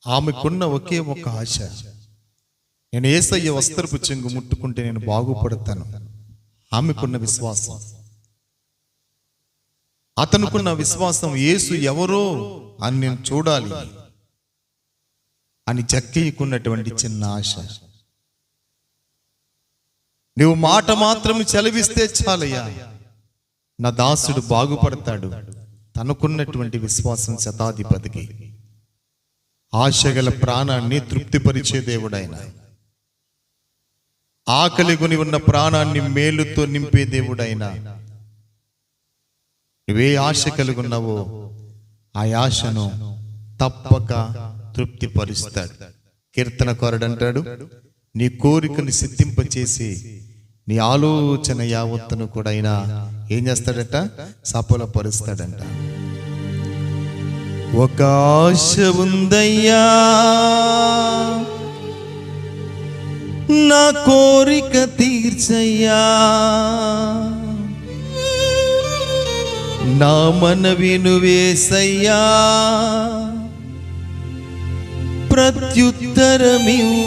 ఆమెకున్న ఒకే ఒక ఆశ, నేను యేసయ్య వస్త్రపు చెంగు ముట్టుకుంటే నేను బాగుపడతాను. ఆమెకున్న విశ్వాసం, అతనుకున్న విశ్వాసం, యేసు ఎవరో అని నేను చూడాలి అని జక్కయ్యకున్నటువంటి చిన్న ఆశ. నువ్వు మాట మాత్రం చెలవిస్తే చాలయ్యా, నా దాసుడు బాగుపడతాడు. తనకున్నటువంటి విశ్వాసం శతాధిపతికి, ఆశగల ప్రాణాన్ని తృప్తిపరిచే దేవుడైన, ఆకలి కొని ఉన్న ప్రాణాన్ని మేలుతో నింపే దేవుడైన, నువ్వే ఆశ కలిగున్నావో ఆ ఆశను తప్పక తృప్తిపరుస్తాడు. కీర్తనకారుడు అంటాడు, నీ కోరికను సిద్ధింపచేసి నీ ఆలోచన యావత్తును కూడా ఆయన ఏం చేస్తాడట, సఫలపరుస్తాడంట. ఒక ఆశ ఉందయ్యా, నా కోరిక తీర్చయ్యా, నా మనవి నువ్వేసయ్యా, ప్రత్యుత్తరమివ్వు.